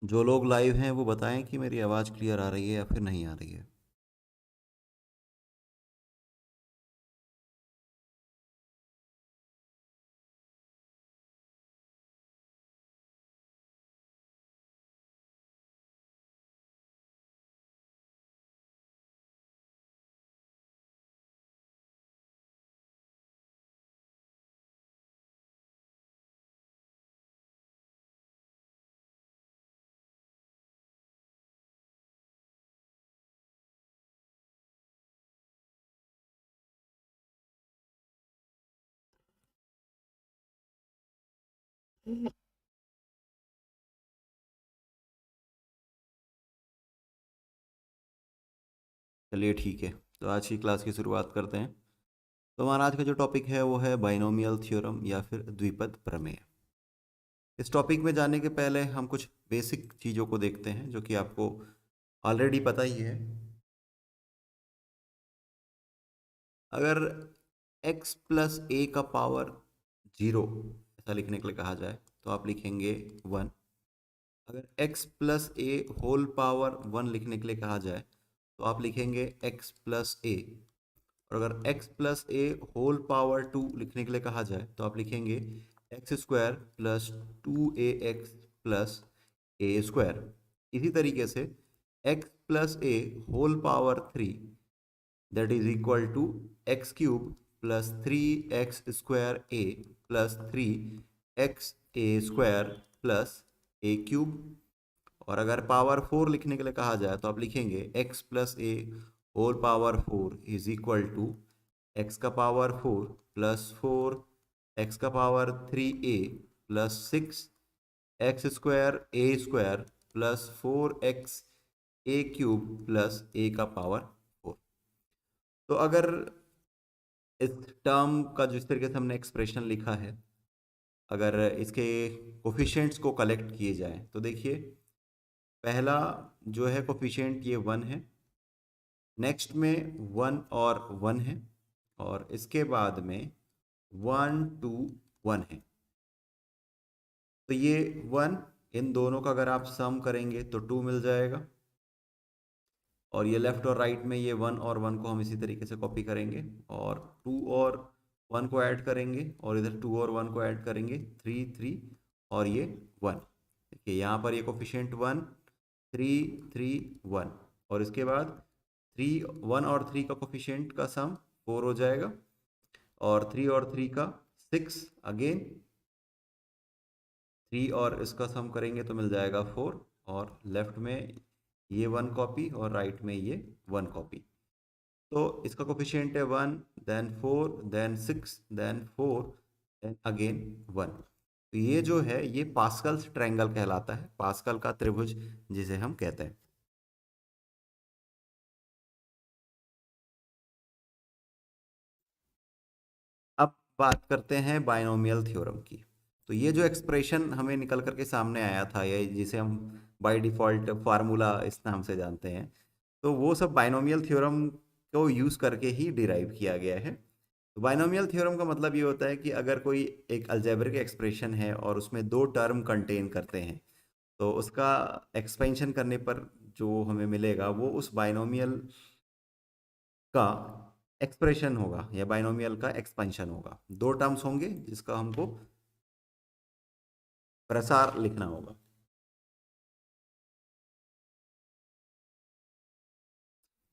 जो लोग लाइव हैं वो बताएं कि मेरी आवाज़ क्लियर आ रही है या फिर नहीं आ रही है। चलिए ठीक है, तो आज की क्लास की शुरुआत करते हैं। तो हमारा आज का जो टॉपिक है वो है बाइनोमियल थ्योरम या फिर द्विपद प्रमेय। इस टॉपिक में जाने के पहले हम कुछ बेसिक चीज़ों को देखते हैं जो कि आपको ऑलरेडी पता ही है। अगर x प्लस ए का पावर 0 ऐसा लिखने के लिए कहा जाए तो आप लिखेंगे 1। अगर x प्लस ए होल पावर 1 लिखने के लिए कहा जाए तो आप लिखेंगे x प्लस ए। और अगर x प्लस ए होल पावर 2 लिखने के लिए कहा जाए तो आप लिखेंगे x square plus 2ax plus a square. इसी तरीके से x plus A whole power 3 that is equal to x cube plus 3x square a plus 3x a square plus a cube. और अगर पावर 4 लिखने के लिए कहा जाए तो आप लिखेंगे x plus A whole power 4 is equal to x का पावर 4 प्लस 4 एक्स का power 3a plus 6 x square a square plus 4x a cube plus a का पावर 4। तो अगर इस टर्म का जिस तरीके से हमने एक्सप्रेशन लिखा है, अगर इसके कोफिशिएंट्स को कलेक्ट किए जाएं तो देखिए, पहला जो है कोफिशिएंट ये 1 है, नेक्स्ट में 1 और 1 है, और इसके बाद में 1 2 1 है। तो ये 1 इन दोनों का अगर आप सम करेंगे तो 2 मिल जाएगा। और ये लेफ्ट और राइट में ये 1 और 1 को हम इसी तरीके से कॉपी करेंगे और 2 और 1 को ऐड करेंगे और इधर 2 और 1 को ऐड करेंगे, 3 3 और ये 1। देखिए यहाँ पर ये कोफिशिएंट 1 3 3 1, और इसके बाद 3 1 और 3 का कोफिशिएंट का सम 4 हो जाएगा, और 3 और 3 का 6, अगेन 3 और इसका सम करेंगे तो मिल जाएगा 4, और लेफ्ट में ये 1 कॉपी और राइट में ये 1 कॉपी। तो इसका कोफिशिएंट है 1 then 4 then 6 then 4 then again 1। तो ये जो है ये पास्कल्स ट्रायंगल कहलाता है, पास्कल का त्रिभुज जिसे हम कहते हैं। अब बात करते हैं बाइनोमियल थ्योरम की। तो ये जो एक्सप्रेशन हमें निकल करके सामने आया था, या जिसे हम बाय डिफ़ॉल्ट फार्मूला इस नाम से जानते हैं, तो वो सब बाइनोमियल थ्योरम को यूज़ करके ही डिराइव किया गया है। तो बाइनोमियल थ्योरम का मतलब ये होता है कि अगर कोई एक अलजेब्रिक एक्सप्रेशन है और उसमें दो टर्म कंटेन करते हैं, तो उसका एक्सपेंशन करने पर जो हमें मिलेगा वो उस बाइनोमियल का एक्सप्रेशन होगा या बाइनोमियल का एक्सपेंशन होगा। दो टर्म्स होंगे जिसका हमको प्रसार लिखना होगा।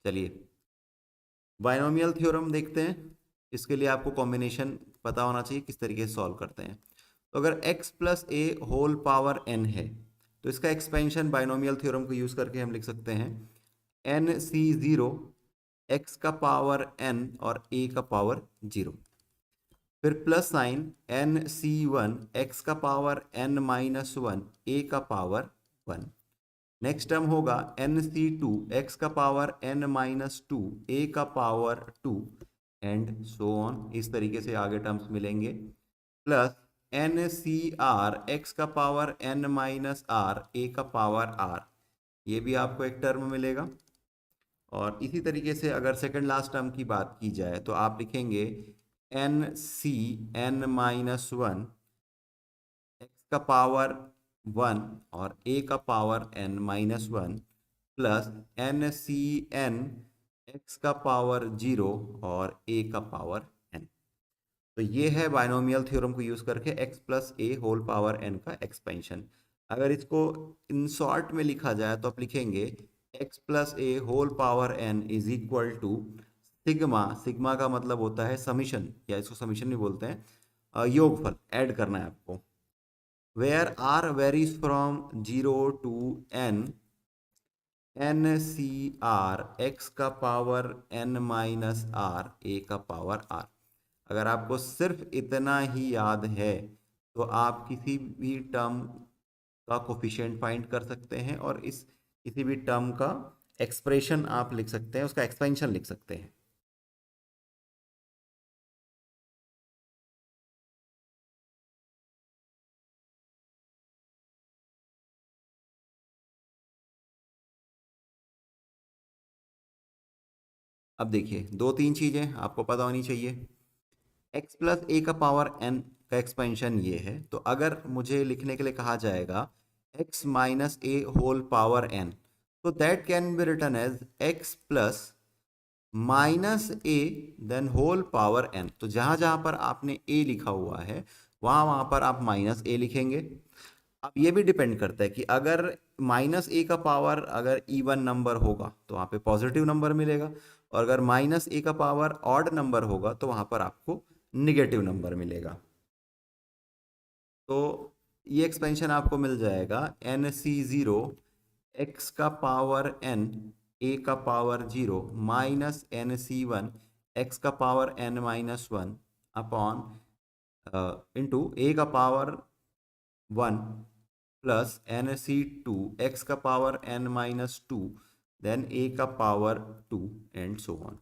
चलिए बाइनोमियल थ्योरम देखते हैं। इसके लिए आपको कॉम्बिनेशन पता होना चाहिए किस तरीके से सॉल्व करते हैं। तो अगर x प्लस ए होल पावर n है तो इसका एक्सपेंशन बाइनोमियल थ्योरम को यूज करके हम लिख सकते हैं nc0 x का पावर n और a का पावर 0। फिर प्लस साइन nc1 x का पावर n माइनस 1 a का पावर 1। नेक्स्ट टर्म होगा nc2 x का पावर n माइनस 2 a का पावर 2 एंड सो ऑन। इस तरीके से आगे टर्म्स मिलेंगे। प्लस ncr x का power n minus r a का पावर r, ये भी आपको एक टर्म मिलेगा। और इसी तरीके से अगर सेकंड लास्ट टर्म की बात की जाए तो आप लिखेंगे nc n माइनस 1 x का पावर 1 और a का power n minus one plus N C N x का पावर 0 और a का पावर n। तो ये है बाइनोमियल थ्योरम को यूज करके x प्लस ए होल पावर n का एक्सपेंशन। अगर इसको इन शॉर्ट में लिखा जाए तो आप लिखेंगे x plus A whole power n is equal to sigma. Sigma का मतलब होता है समीशन, या इसको समीशन भी बोलते हैं, योगफल ऐड करना है आपको। Where r varies from 0 to n, N C R x का power n minus R A का पावर r। अगर आपको सिर्फ इतना ही याद है तो आप किसी भी टर्म का कोफिशिएंट फाइंड कर सकते हैं और इस किसी भी टर्म का एक्सप्रेशन आप लिख सकते हैं, उसका एक्सपेंशन लिख सकते हैं। अब देखिए, दो तीन चीजें आपको पता होनी चाहिए। x प्लस ए का पावर n का एक्सपेंशन ये है, तो अगर मुझे लिखने के लिए कहा जाएगा x माइनस ए होल पावर n, तो that can be written as x plus minus A then whole power n। तो जहां जहां पर आपने a लिखा हुआ है वहां वहां पर आप माइनस ए लिखेंगे। अब ये भी डिपेंड करता है कि अगर माइनस ए का पावर अगर इवन नंबर होगा तो वहां पे पॉजिटिव नंबर मिलेगा, और अगर माइनस ए का पावर ऑड नंबर होगा तो वहां पर आपको निगेटिव नंबर मिलेगा। तो ये एक्सपेंशन आपको मिल जाएगा एन सी ज़ीरो एक्स का पावर n ए का पावर 0 माइनस एन सी वन एक्स का power n minus one upon into a का power 1 plus N C two x का power n minus two then a का power 2 and so on,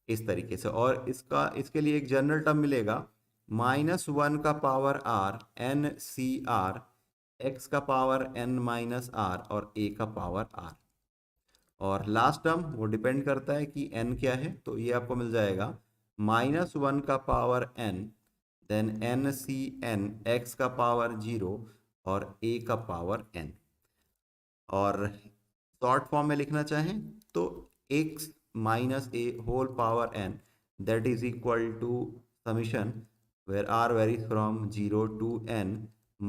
इस तरीके से। और इसका इसके लिए एक जनरल टर्म मिलेगा माइनस वन का power r N C R x का पावर n माइनस आर और a का पावर r। और लास्ट टर्म वो डिपेंड करता है कि n क्या है, तो ये आपको मिल जाएगा माइनस वन का power n then n C N x का पावर 0 और a का पावर n। और शॉर्ट फॉर्म में लिखना चाहें तो x minus A whole power n that is equal to summation where r varies from 0 to n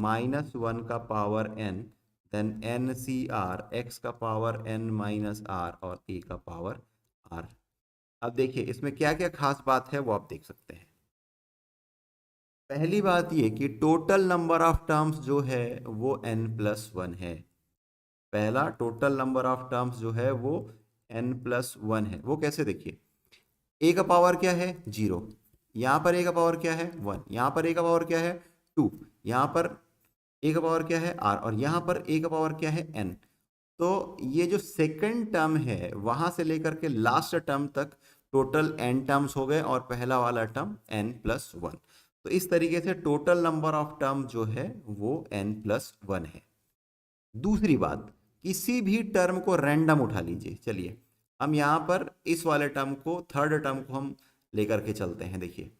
minus one का power n then n C R x का power n minus are और a का power r। अब देखिए इसमें क्या क्या खास बात है वो आप देख सकते हैं। पहली बात ये कि टोटल नंबर ऑफ टर्म्स जो है वो n प्लस वन है। पहला टोटल नंबर ऑफ टर्म्स जो है वो n प्लस वन है। वो कैसे, देखिए a का पावर क्या है 0, यहाँ पर a का पावर क्या है 1, यहाँ पर a का पावर क्या है 2, यहाँ पर a का पावर क्या है r और यहाँ पर a का पावर क्या है n। तो ये जो सेकंड टर्म है वहां से लेकर के लास्ट टर्म तक टोटल n टर्म्स हो गए और पहला वाला टर्म n प्लस वन। तो इस तरीके से टोटल नंबर ऑफ टर्म जो है वो n प्लस वन है। दूसरी बात, किसी भी टर्म को रैंडम उठा लीजिए। चलिए हम यहाँ पर इस वाले टर्म को, थर्ड टर्म को हम लेकर के चलते हैं। देखिए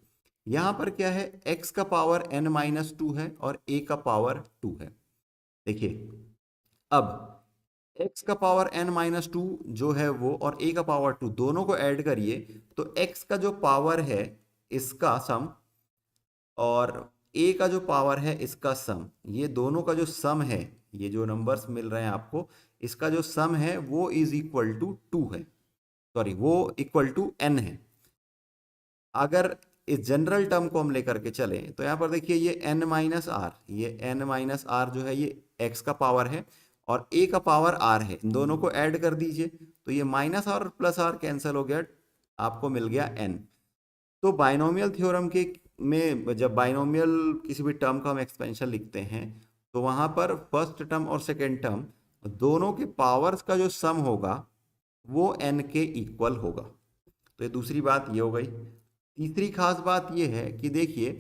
यहाँ पर क्या है, x का पावर n माइनस टू है और a का पावर 2 है। देखिए अब x का पावर n माइनस टू जो है वो और a का पावर 2 दोनों को ऐड करिए तो x का जो पावर है इसका सम और a का जो पावर है इसका सम, ये दोनों का जो सम है, ये जो नंबर्स मिल रहे हैं आपको, इसका जो सम है वो इज इक्वल टू 2 है, सॉरी वो इक्वल टू n है। अगर इस जनरल टर्म को हम लेकर के चले तो यहाँ पर देखिए ये n माइनस आर, ये n माइनस आर जो है ये x का पावर है और a का पावर r है। इन दोनों को ऐड कर दीजिए तो ये minus R plus R cancel हो गया, आपको मिल गया n। तो बाइनोमियल थ्योरम के में जब बाइनोमियल किसी भी टर्म का हम एक्सपेंशन लिखते हैं तो वहां पर फर्स्ट टर्म और सेकेंड टर्म दोनों के पावर्स का जो सम होगा वो n के इक्वल होगा। तो ये दूसरी बात ये हो गई। तीसरी खास बात ये है कि देखिए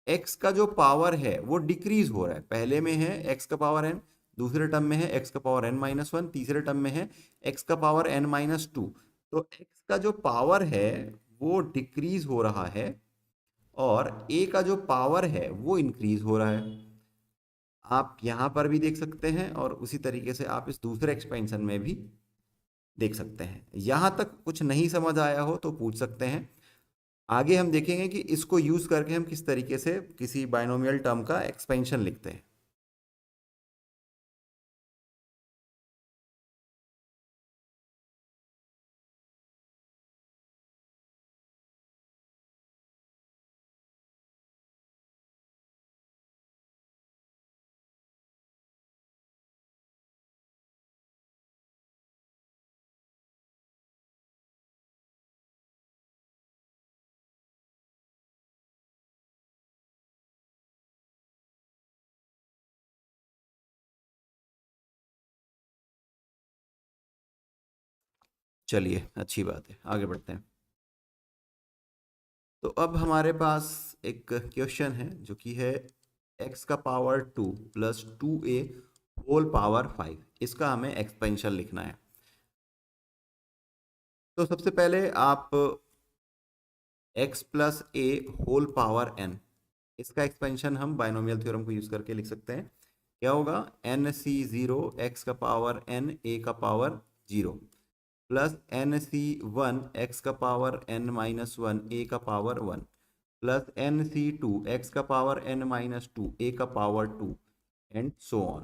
x का जो पावर है वो डिक्रीज हो रहा है। पहले में है x का पावर n, दूसरे टर्म में है x का पावर n माइनस वन, तीसरे टर्म में है x का पावर n माइनस टू। तो x का जो पावर है वो डिक्रीज हो रहा है और a का जो पावर है वो इंक्रीज हो रहा है। आप यहाँ पर भी देख सकते हैं और उसी तरीके से आप इस दूसरे एक्सपेंशन में भी देख सकते हैं। यहाँ तक कुछ नहीं समझ आया हो तो पूछ सकते हैं। आगे हम देखेंगे कि इसको यूज करके हम किस तरीके से किसी बाइनोमियल टर्म का एक्सपेंशन लिखते हैं। चलिए, अच्छी बात है, आगे बढ़ते हैं। तो अब हमारे पास एक क्वेश्चन है जो कि है x का power 2 plus 2a whole power 5। इसका हमें एक्सपेंशन लिखना है। तो सबसे पहले आप x प्लस ए होल पावर n, इसका एक्सपेंशन हम बाइनोमियल थ्योरम को यूज करके लिख सकते हैं। क्या होगा? एन सी जीरो एक्स का पावर n ए का power 0 plus N C one x का power n minus one A का power 1 plus N C two x का power n minus two A का पावर 2 एंड सो ऑन।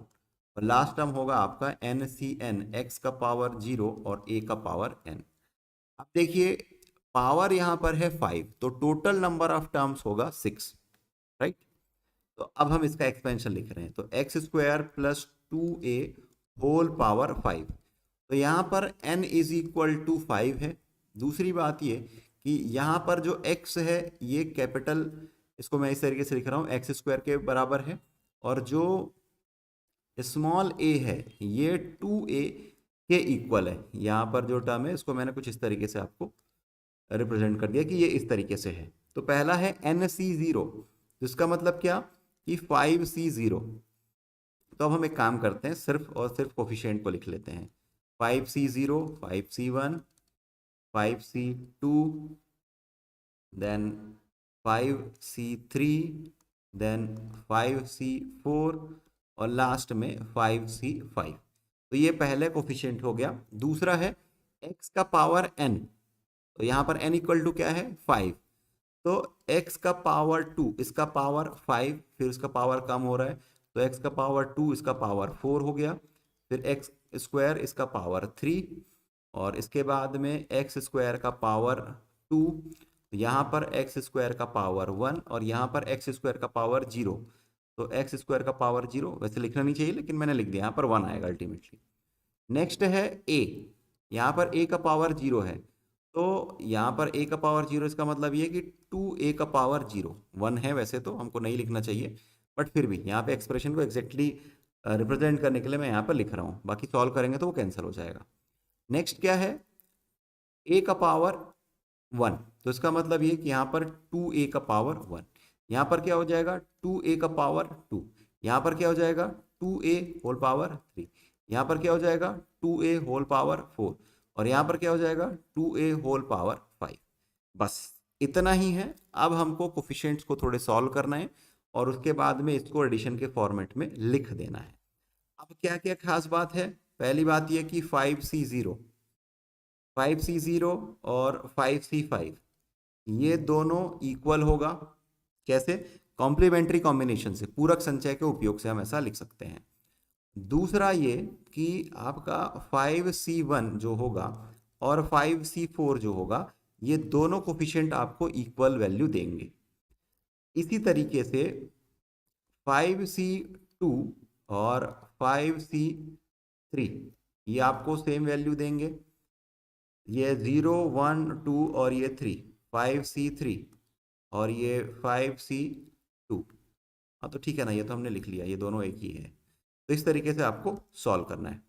और last term होगा आपका N C N x का power 0 और A का पावर n। अब देखिए, पावर यहाँ पर है 5, तो टोटल नंबर ऑफ टर्म्स होगा 6, राइट। तो अब हम इसका एक्सपेंशन लिख रहे हैं, तो X square plus 2a whole power 5। तो यहाँ पर n इज इक्वल टू 5 है। दूसरी बात ये कि यहाँ पर जो x है ये कैपिटल, इसको मैं इस तरीके से लिख रहा हूँ, एक्स स्क्वायर के बराबर है, और जो स्मॉल a है ये 2a के इक्वल है। यहाँ पर जो टर्म है इसको मैंने कुछ इस तरीके से आपको रिप्रेजेंट कर दिया कि ये इस तरीके से है। तो पहला है एन सी जीरो, जिसका मतलब क्या कि 5c0। तो अब हम एक काम करते हैं, सिर्फ और सिर्फ कोफिशिएंट को लिख लेते हैं। 5c0, 5c1, 5c2, then 5c3, then 5c4 और लास्ट में 5c5। तो ये पहले कोफिशिएंट हो गया। दूसरा है x का पावर n, तो यहाँ पर n इक्वल टू क्या है? 5। तो x का पावर 2, इसका पावर 5, फिर इसका पावर कम हो रहा है, तो x का पावर 2 इसका पावर 4 हो गया, फिर x स्क्वायर इसका पावर 3, और इसके बाद में एक्स स्क्वायर का पावर 2, यहाँ पर एक्स स्क्वायर का पावर 1 और यहाँ पर एक्स स्क्वायर का पावर 0। तो एक्स स्क्वायर का पावर 0 वैसे लिखना नहीं चाहिए, लेकिन मैंने लिख दिया, यहाँ पर 1 आएगा अल्टीमेटली। नेक्स्ट है a, यहाँ पर a का पावर 0 है, तो यहाँ पर a का पावर 0, इसका मतलब ये कि 2a का पावर 0, 1 है वैसे तो हमको नहीं लिखना चाहिए, बट फिर भी यहाँ पे एक्सप्रेशन को एग्जैक्टली रिप्रेजेंट करने के लिए मैं यहाँ पर लिख रहा हूँ। बाकी सॉल्व करेंगे तो वो कैंसिल हो जाएगा। नेक्स्ट क्या है? a का पावर 1, तो इसका मतलब ये कि यहाँ पर 2a का पावर 1, यहाँ पर क्या हो जाएगा? 2a का पावर 2, यहाँ पर क्या हो जाएगा? 2a होल पावर 3, यहाँ पर क्या हो जाएगा? 2a होल पावर 4, और यहाँ पर क्या हो जाएगा? 2a whole power 5। बस इतना ही है। अब हमको कोफिशिएंट्स को थोड़े सॉल्व करना है और उसके बाद में इसको एडिशन के फॉर्मेट में लिख देना है। अब क्या क्या खास बात है? पहली बात यह कि 5c0, 5c0 और 5c5 ये दोनों इक्वल होगा। कैसे? कॉम्प्लीमेंट्री कॉम्बिनेशन से, पूरक संचय के उपयोग से हम ऐसा लिख सकते हैं। दूसरा ये कि आपका 5c1 जो होगा और 5c4 जो होगा, ये दोनों कोफिशिएंट आपको इक्वल वैल्यू देंगे। इसी तरीके से 5c2 और 5c3 ये आपको सेम वैल्यू देंगे। ये 0, 1, 2 और ये 3, 5c3 और ये 5c2। हाँ तो ठीक है ना, ये तो हमने लिख लिया, ये दोनों एक ही है। तो इस तरीके से आपको सॉल्व करना है।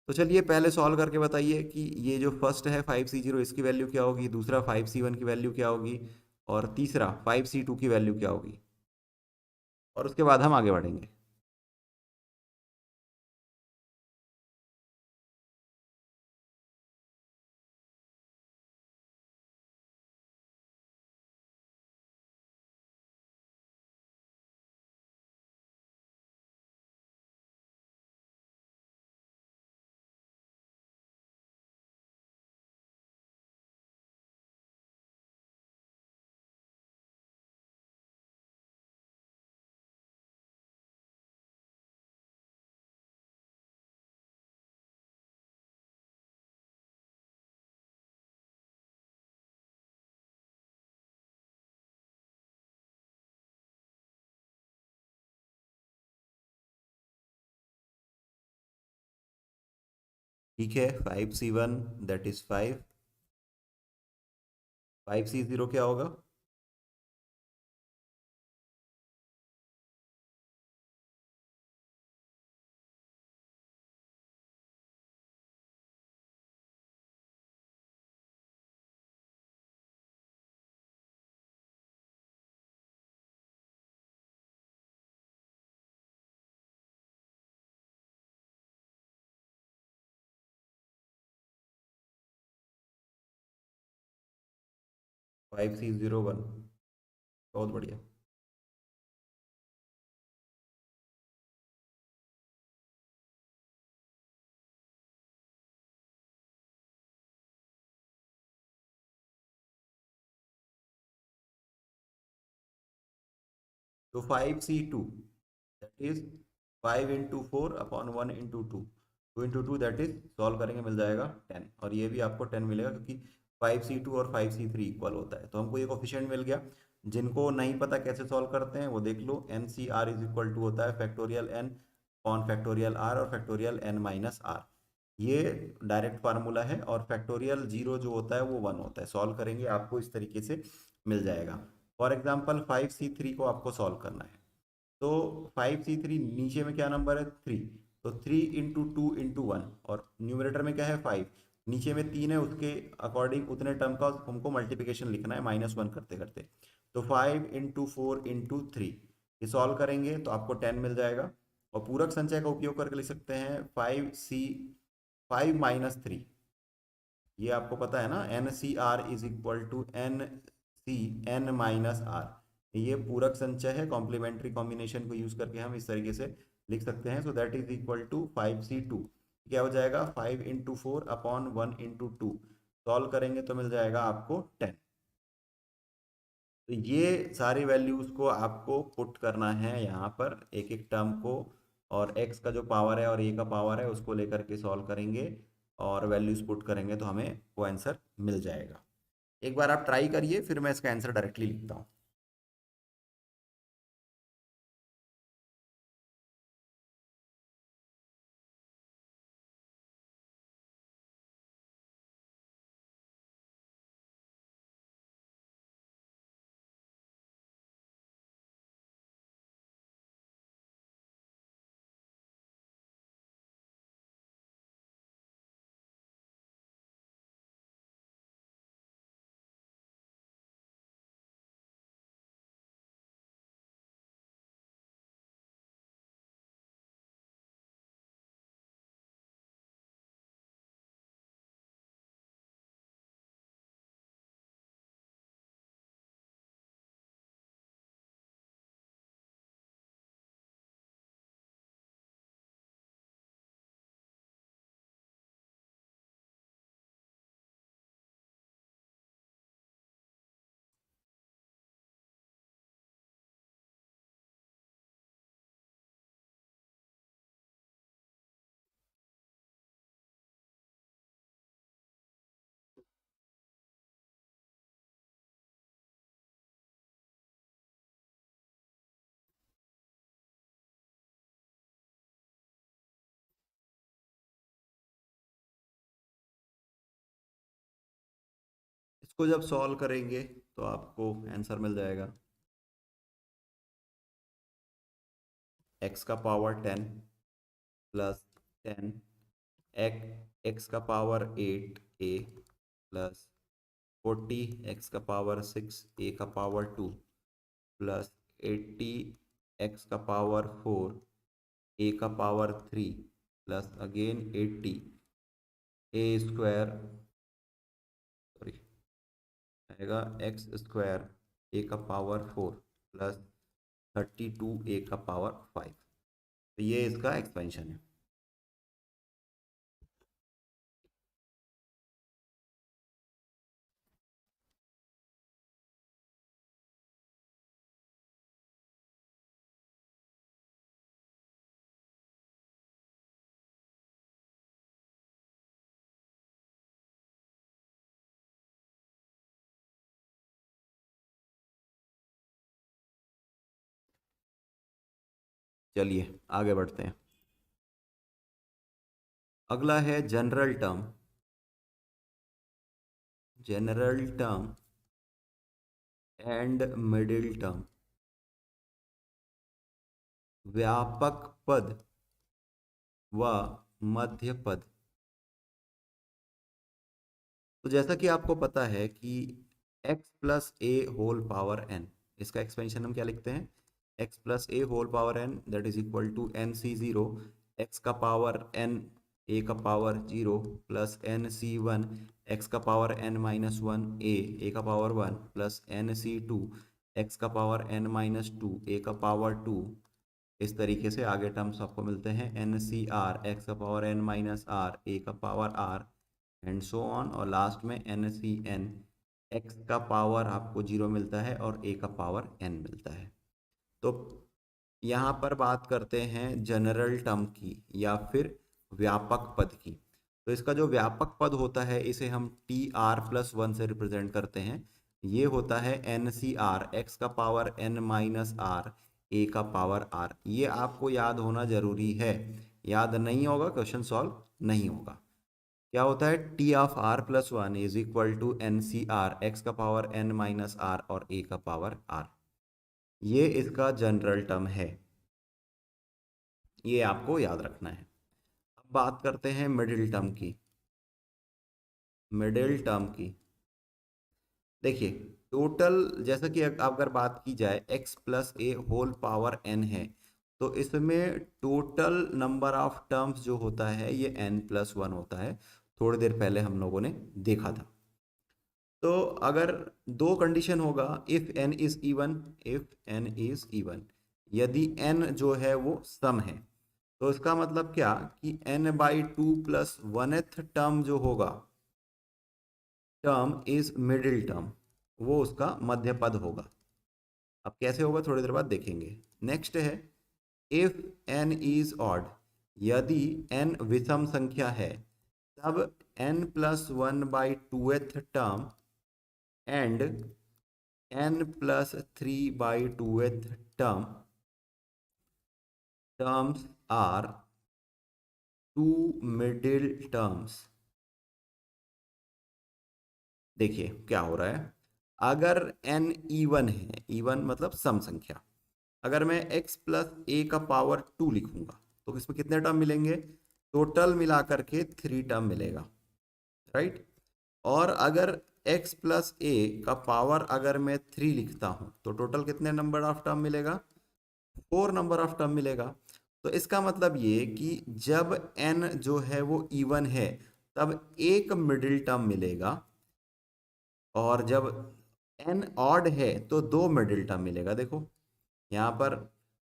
तो चलिए पहले सॉल्व करके बताइए कि ये जो फर्स्ट है 5c0, इसकी वैल्यू क्या होगी, दूसरा 5c1 की वैल्यू क्या होगी, और तीसरा 5c2 की वैल्यू क्या होगी, और उसके बाद हम आगे बढ़ेंगे। ठीक है, 5c1 दैट इज 5, 5c0 क्या होगा? 5c01, बहुत बढ़िया। तो 5c2 that is 5 × 4 upon 1 × 2, 2 × 2 that is solve करेंगे मिल जाएगा 10, और ये भी आपको 10 मिलेगा क्योंकि 5c2 और 5c3 इक्वल होता है। तो हमको ये कोफिशिएंट मिल गया। जिनको नहीं पता कैसे सॉल्व करते हैं वो देख लो, n C R is equal to होता है factorial n upon factorial r और फैक्टोरियल एन माइनस आर। ये डायरेक्ट फार्मूला है, और फैक्टोरियल जीरो जो होता है वो 1 होता है। सॉल्व करेंगे आपको इस तरीके से मिल जाएगा। फॉर एग्जाम्पल 5c3 को आपको सॉल्व करना है, तो 5c3 नीचे में क्या नंबर है? 3, तो 3 × 2 × 1, और न्यूमरेटर में क्या है? 5, नीचे में 3 है, उसके अकॉर्डिंग उतने टर्म का हमको मल्टीप्लिकेशन लिखना है -1 करते करते। तो 5 × 4 × 3, ये सॉल्व करेंगे तो आपको 10 मिल जाएगा। और पूरक संचय का उपयोग करके लिख सकते हैं 5 - 3, ये आपको पता है ना, N C R is equal to N C N minus are. ये पूरक संचय है, कॉम्प्लीमेंट्री कॉम्बिनेशन को यूज करके हम इस तरीके से लिख सकते हैं। So that is equal to 5c2, क्या हो जाएगा? 5 × 4 अपॉन 1 × 2, सॉल्व करेंगे तो मिल जाएगा आपको 10। तो ये सारी वैल्यूज को आपको पुट करना है यहाँ पर, एक एक टर्म को, और x का जो पावर है और a का पावर है उसको लेकर के सॉल्व करेंगे और वैल्यूज पुट करेंगे तो हमें वो आंसर मिल जाएगा। एक बार आप ट्राई करिए, फिर मैं इसका आंसर डायरेक्टली लिखता हूँ। इसको जब सॉल्व करेंगे तो आपको आंसर मिल जाएगा x का पावर 10 प्लस 10, x का पावर 8 a प्लस 40 x का पावर 6 a का पावर 2 प्लस 80 x का पावर 4 a का power 3 plus again 80 a square, sorry, आएगा एक्स स्क्वायर ए का पावर 4 प्लस 32 ए का पावर 5। तो ये इसका एक्सपेंशन है। चलिए आगे बढ़ते हैं। अगला है general term. General term and middle term, व्यापक पद व मध्य पद। तो जैसा कि आपको पता है कि x प्लस ए होल पावर n, इसका एक्सपेंशन हम क्या लिखते हैं, x plus A whole power n that is equal to N C zero, X का पावर n ए का power zero plus N C one x का power n minus one A का power one plus N C two x का power n minus two A का power to. इस तरीके से आगे टर्म्स आपको मिलते हैं एन सी आर एक्स का power n minus R A का power R and so on, और लास्ट में एन सी एन एक्स का पावर आपको जीरो मिलता है और ए का पावर एन मिलता है। तो यहाँ पर बात करते हैं जनरल टर्म की या फिर व्यापक पद की। तो इसका जो व्यापक पद होता है इसे हम टी आर प्लस वन से रिप्रेजेंट करते हैं। ये होता है एन सी आर एक्स का power N minus R A का पावर आर। ये आपको याद होना जरूरी है, याद नहीं होगा क्वेश्चन सॉल्व नहीं होगा। क्या होता है, T of R plus one is equal to N C R x का पावर एन माइनस आर और ए का पावर आर। ये इसका जनरल टर्म है, ये आपको याद रखना है। अब बात करते हैं मिडिल टर्म की। मिडिल टर्म की देखिए, टोटल जैसा कि अगर बात की जाए x प्लस ए होल पावर n है, तो इसमें टोटल नंबर ऑफ टर्म्स जो होता है ये n प्लस वन होता है। थोड़ी देर पहले हम लोगों ने देखा था। तो अगर दो कंडीशन होगा, if n is even, if n is even, यदि n जो है वो सम है, तो इसका मतलब क्या कि n by two plus वनथ term जो होगा, टर्म इज मिडिल टर्म, वो उसका मध्य पद होगा। अब कैसे होगा थोड़ी देर बाद देखेंगे। नेक्स्ट है इफ n इज ऑड, यदि n विषम संख्या है तब n plus one by two th term and n plus three by two th terms are two middle terms. देखिए क्या हो रहा है, अगर n इवन है, इवन मतलब सम संख्या, अगर मैं x प्लस ए का पावर टू लिखूंगा तो इसमें कितने टर्म मिलेंगे, टोटल मिलाकर के थ्री टर्म मिलेगा, राइट। और अगर x प्लस ए का पावर अगर मैं थ्री लिखता हूं तो टोटल कितने नंबर ऑफ टर्म मिलेगा, फोर नंबर ऑफ टर्म मिलेगा। तो इसका मतलब ये कि जब n जो है वो इवन है तब एक मिडिल टर्म मिलेगा, और जब n ऑड है तो दो मिडिल टर्म मिलेगा। देखो यहाँ पर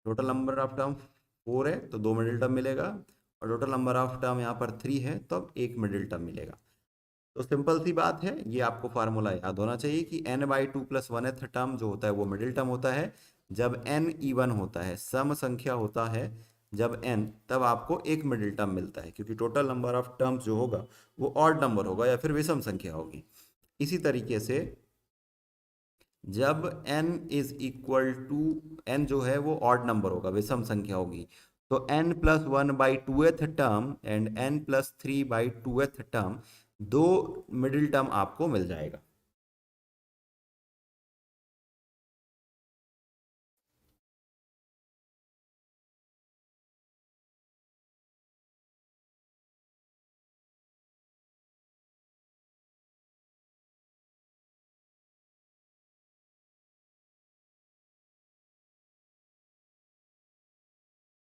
total number of term four है तो दो मिडिल टर्म मिलेगा, और टोटल नंबर ऑफ टर्म यहाँ पर थ्री है तो अब एक मिडिल टर्म मिलेगा। तो सिंपल सी बात है, ये आपको फार्मूला याद होना चाहिए कि n by two plus one th term जो होता है वो मिडिल टर्म होता है जब n इवन होता है, सम संख्या होता है जब n, तब आपको एक मिडिल टर्म मिलता है, क्योंकि टोटल नंबर ऑफ टर्म्स जो होगा वो ऑड नंबर होगा या फिर विषम संख्या होगी। इसी तरीके से जब n is equal to, n जो है वो ऑड नंबर होगा, विषम संख्या होगी, तो n plus one by two th term and n plus three by two th term, दो मिडिल टर्म आपको मिल जाएगा।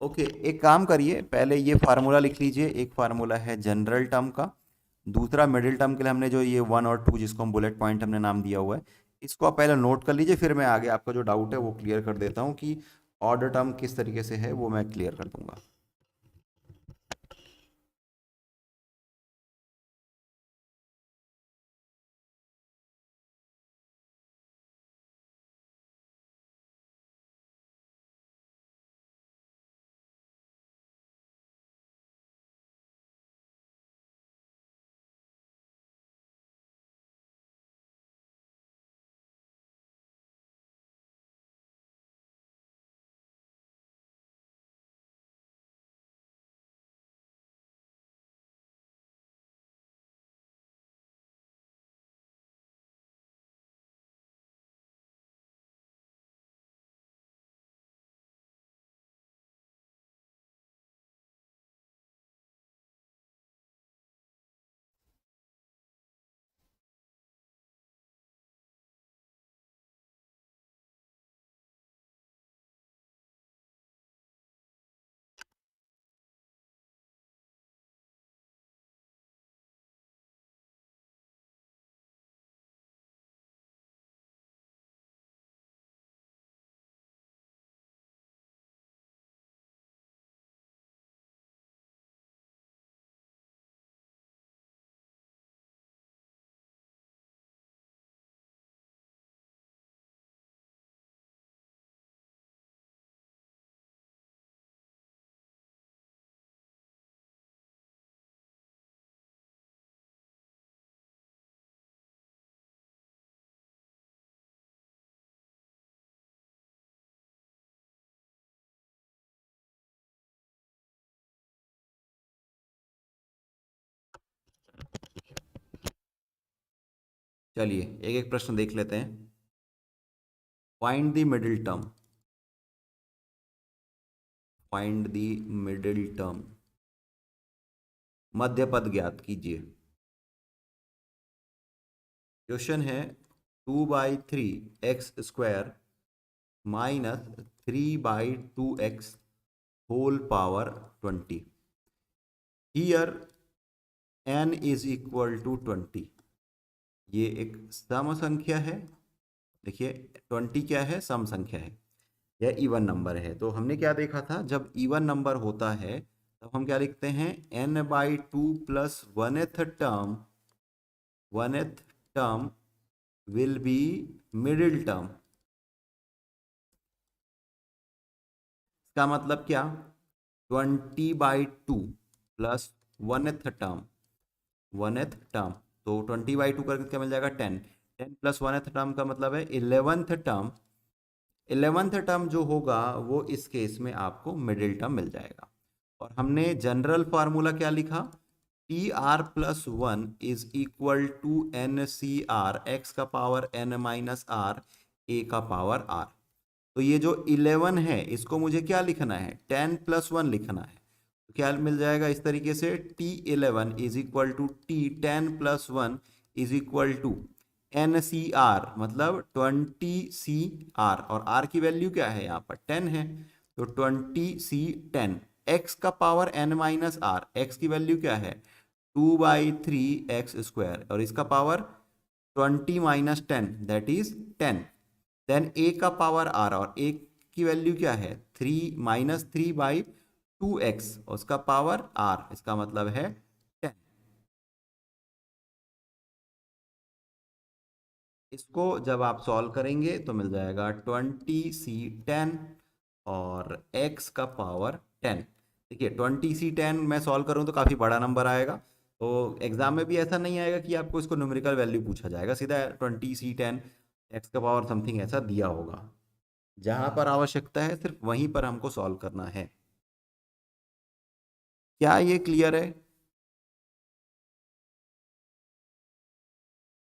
ओके, एक काम करिए, पहले ये फार्मूला लिख लीजिए। एक फार्मूला है जनरल टर्म का, दूसरा मिडिल टर्म के लिए हमने जो ये वन और टू जिसको हम बुलेट पॉइंट हमने नाम दिया हुआ है, इसको आप पहले नोट कर लीजिए, फिर मैं आगे आपका जो डाउट है वो क्लियर कर देता हूँ कि ऑर्डर टर्म किस तरीके से है वो मैं क्लियर कर दूंगा। चलिए एक एक प्रश्न देख लेते हैं। Find the middle term, find the middle term, मध्य पद ज्ञात कीजिए। क्वेश्चन है 2/3 x² minus 3/2x whole power 20। Here n is equal to 20। ये एक सम संख्या है। देखिए 20 क्या है, सम संख्या है, यह इवन नंबर है। तो हमने क्या देखा था, जब इवन नंबर होता है तब हम क्या लिखते हैं, n/2 plus 1th term will be middle term. इसका मतलब क्या, 20/2 प्लस 1th टर्म, तो 20/2 करके क्या मिल जाएगा, 10। 10 प्लस 1th टर्म का मतलब है 11th टर्म। 11th टर्म जो होगा वो इस केस में आपको मिडिल टर्म मिल जाएगा। और हमने जनरल फार्मूला क्या लिखा, T R plus 1 is equal to N C R, x का power n minus R, A का पावर आर। तो ये जो 11 है इसको मुझे क्या लिखना है, 10 प्लस 1 लिखना है। तो क्या मिल जाएगा इस तरीके से, T11 is equal to T10 plus 1 is equal to N C R, मतलब 20 CR, और R की वैल्यू क्या है यहाँ पर 10 है, तो 20 C10। x का पावर n माइनस आर, एक्स की वैल्यू क्या है 2/3 x², और इसका power 20 minus 10 that is 10। Then a का पावर r, और a की वैल्यू क्या है 3 माइनस 3/2x, उसका पावर r, इसका मतलब है 10। इसको जब आप सॉल्व करेंगे तो मिल जाएगा 20 C10 और x का पावर 10। देखिए 20 C10 मैं सॉल्व करूँ तो काफ़ी बड़ा नंबर आएगा, तो एग्जाम में भी ऐसा नहीं आएगा कि आपको इसको न्यूमेरिकल वैल्यू पूछा जाएगा, सीधा 20 C10 x का पावर समथिंग ऐसा दिया होगा। जहां पर आवश्यकता है सिर्फ वहीं पर हमको सॉल्व करना है। क्या ये क्लियर है?